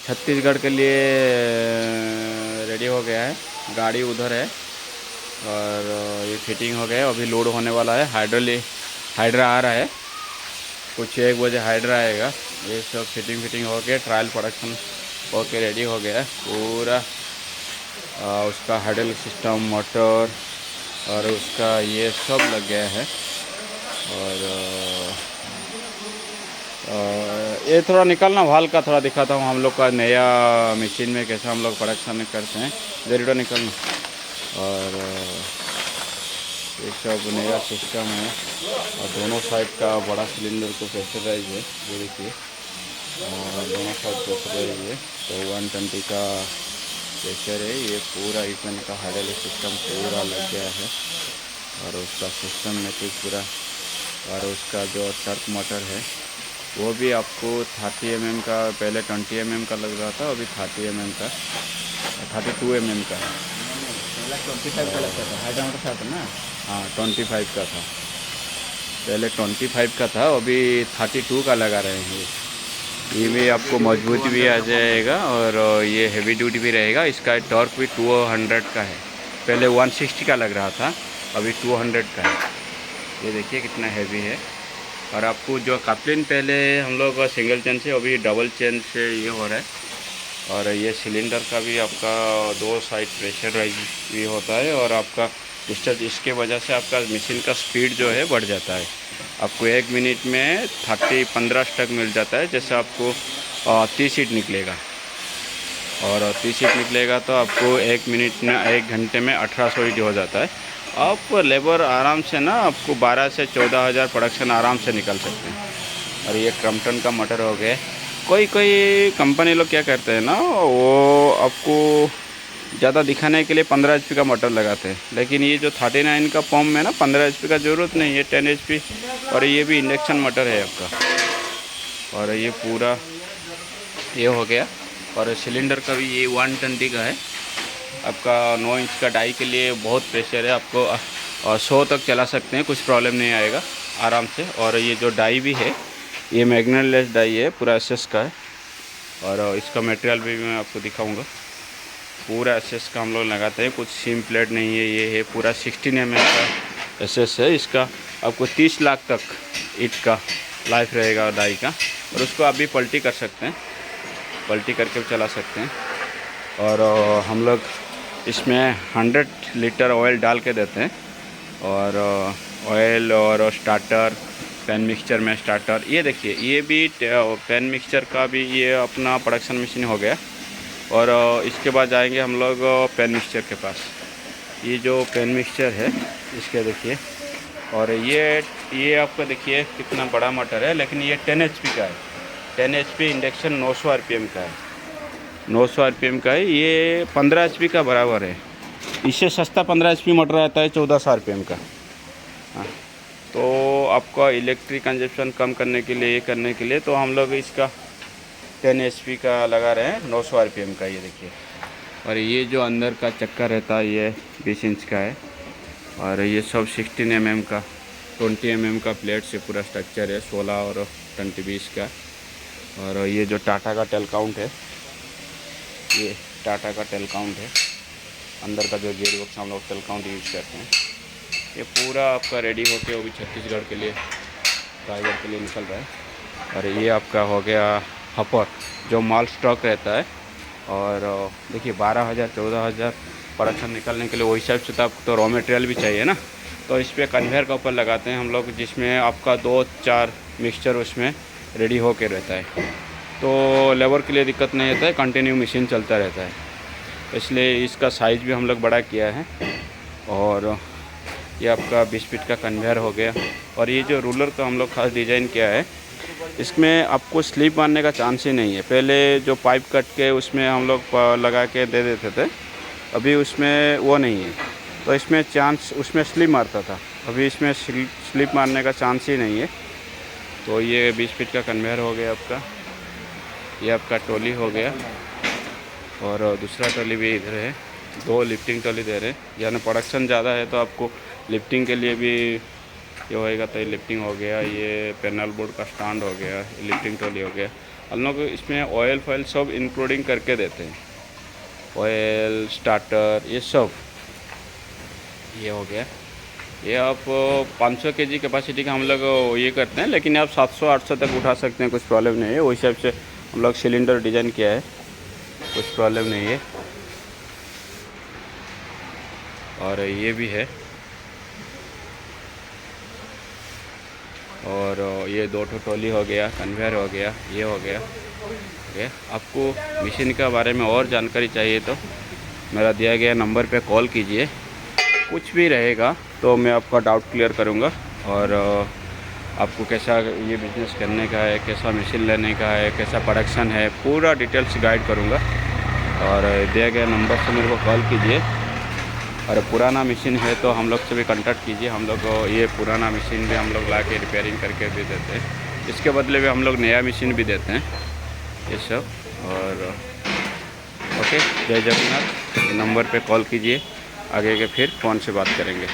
छत्तीसगढ़ के लिए रेडी हो गया है। गाड़ी उधर है और ये फिटिंग हो गया है। अभी लोड होने वाला है। हाइड्रा आ रहा है, कुछ 1 बजे हाइड्रा आएगा। ये सब फिटिंग हो गया, ट्रायल प्रोडक्शन हो के रेडी हो गया है पूरा। उसका हाइड्रोलिक सिस्टम, मोटर और उसका ये सब लग गया है। और ये थोड़ा निकलना वाल का थोड़ा दिखाता हूँ हम लोग का नया मशीन में कैसा हम लोग प्रोडक्शन करते हैं। जेरिडो निकलना और ये सब नया सिस्टम है। और दोनों साइड का बड़ा सिलेंडर को प्रेशराइज है, ये देखिए। और दोनों साइड प्रेशराइज है, तो 120 का प्रेशर है। ये पूरा इसमें का हाइड्रोलिक सिस्टम पूरा लग गया है और उसका सिस्टम में पूरा। और उसका जो टर्क मोटर है वो भी आपको 30 mm का, पहले 20 mm का लग रहा था, अभी 30 mm का, 32 mm का है। 25 का लगता था, हाइड्रा मोटर था ना। हाँ 25 का था, पहले 25 का था, अभी 32 का लगा रहे हैं। ये भी आपको मजबूत भी आ जाएगा और ये हैवी ड्यूटी भी रहेगा। इसका टॉर्क भी 200 का है, पहले 160 का लग रहा था, अभी 200 का है। ये देखिए कितना हैवी है। और आपको जो कपलिन पहले हम लोग सिंगल चेन से, अभी डबल चेन से ये हो रहा है। और ये सिलेंडर का भी आपका 2 साइड प्रेशराइज भी होता है और आपका इसके वजह से आपका मशीन का स्पीड जो है बढ़ जाता है। आपको 1 मिनट में 15 स्टक मिल जाता है। जैसे आपको 30 शीट निकलेगा और 30 शीट निकलेगा तो आपको 1 मिनट में, 1 घंटे में 1800 ईट हो जाता है। आप लेबर आराम से ना आपको 12 से 14 हज़ार प्रोडक्शन आराम से निकल सकते हैं। और ये क्रम्पटन का मोटर हो गया। कोई कंपनी लोग क्या करते हैं ना, वो आपको ज़्यादा दिखाने के लिए 15 HP का मोटर लगाते हैं, लेकिन ये जो 39 का पंप है ना, 15 HP का ज़रूरत नहीं है, 10 HP। और ये भी इंडक्शन मोटर है आपका। और ये पूरा ये हो गया। और सिलेंडर का भी ये 120 का है आपका। 9 इंच का डाई के लिए बहुत प्रेशर है, आपको 100 तक चला सकते हैं, कुछ प्रॉब्लम नहीं आएगा आराम से। और ये जो डाई भी है ये मैग्नेटलेस डाई है, पूरा एसएस का है। और इसका मटेरियल भी मैं आपको दिखाऊंगा। पूरा एसएस का हम लोग लगाते हैं, कुछ सीम प्लेट नहीं है। ये है पूरा 16 mm का एसएस है। इसका आपको 30 लाख तक ईट का लाइफ रहेगा डाई का। और उसको आप भी पलटी कर सकते हैं, पलटी करके चला सकते हैं। और हम लोग इसमें 100 लीटर ऑयल डाल के देते हैं। और ऑयल और स्टार्टर, पेन मिक्सचर में स्टार्टर। ये देखिए, ये भी पेन मिक्सचर का भी ये अपना प्रोडक्शन मशीन हो गया। और इसके बाद जाएंगे हम लोग पेन मिक्सचर के पास। ये जो पेन मिक्सचर है इसके देखिए। और ये आपका देखिए कितना बड़ा मोटर है, लेकिन ये 10 HP का है। 10 HP इंडक्शन 900 RPM का है, 900 RPM का है। ये 15 HP का बराबर है। इससे सस्ता 15 HP मोटर आता है 1400 RPM का। हाँ, तो आपका इलेक्ट्रिक कंजप्शन कम करने के लिए, ये करने के लिए, तो हम लोग इसका 10 HP का लगा रहे हैं, 900 RPM का। ये देखिए। और ये जो अंदर का चक्का रहता है ये 20 इंच का है। और ये सब 16 mm का, 20 mm का प्लेट से पूरा स्ट्रक्चर है, 16 और 20 का। और ये जो टाटा का टेल काउंट है, ये टाटा का टेल काउंट है। अंदर का जो गेयर बॉक्स हम लोग टेल काउंट यूज़ करते हैं। ये पूरा आपका रेडी होके वो भी छत्तीसगढ़ के लिए, रायगढ़ के लिए निकल रहा है। और ये आपका हो गया हपर, जो माल स्टॉक रहता है। और देखिए 12,000 14,000 प्रोडक्शन निकलने के लिए वो हिसाब से तो आपको तो रॉ मटेरियल भी चाहिए ना। तो इस पर कन्वेयर का ऊपर लगाते हैं हम लोग, जिसमें आपका 2-4 मिक्सचर उसमें रेडी होके रहता है। तो लेबर के लिए दिक्कत नहीं होता है, कंटिन्यू मशीन चलता रहता है। इसलिए इसका साइज़ भी हम लोग बड़ा किया है। और ये आपका 20 फीट का कन्वेयर हो गया। और ये जो रूलर का हम लोग खास डिज़ाइन किया है, इसमें आपको स्लिप मारने का चांस ही नहीं है। पहले जो पाइप कट के उसमें हम लोग लगा के दे देते थे, अभी उसमें वो नहीं है। तो इसमें चांस, उसमें स्लिप मारता था, अभी इसमें स्लिप मारने का चांस ही नहीं है। तो ये 20 फीट का कन्वेयर हो गया आपका। ये आपका ट्रॉली हो गया। और दूसरा ट्रॉली भी इधर है, 2 लिफ्टिंग ट्रॉली दे रहे हैं। यानी प्रोडक्शन ज़्यादा है तो आपको लिफ्टिंग के लिए भी ये होएगा। तो ये लिफ्टिंग हो गया। ये पैनल बोर्ड का स्टैंड हो गया, लिफ्टिंग ट्रॉली हो गया। हम लोग इसमें ऑयल फॉयल सब इंक्लूडिंग करके देते हैं, ऑयल स्टार्टर ये सब। ये हो गया। ये आप 500 केजी कैपेसिटी का हम लोग ये करते हैं, लेकिन आप 700-800 तक उठा सकते हैं, कुछ प्रॉब्लम नहीं है। उस हिसाब से हम लोग सिलेंडर डिज़ाइन किया है, कुछ प्रॉब्लम नहीं है। और ये भी है, और ये 2 ट्रॉली हो गया, कन्वेयर हो गया, ये हो गया। ओके, आपको मशीन के बारे में और जानकारी चाहिए तो मेरा दिया गया नंबर पे कॉल कीजिए। कुछ भी रहेगा तो मैं आपका डाउट क्लियर करूँगा, और आपको कैसा ये बिज़नेस करने का है, कैसा मशीन लेने का है, कैसा प्रोडक्शन है, पूरा डिटेल्स गाइड करूँगा। और दिया गया नंबर से मेरे को कॉल कीजिए। और पुराना मशीन है तो हम लोग से भी कांटेक्ट कीजिए। हम लोग ये पुराना मशीन भी हम लोग ला के रिपेयरिंग करके भी देते हैं, इसके बदले में हम लोग नया मशीन भी देते हैं, ये सब। और ओके, जय जगन्नाथ। नंबर पे कॉल कीजिए, आगे के फिर फ़ोन से बात करेंगे।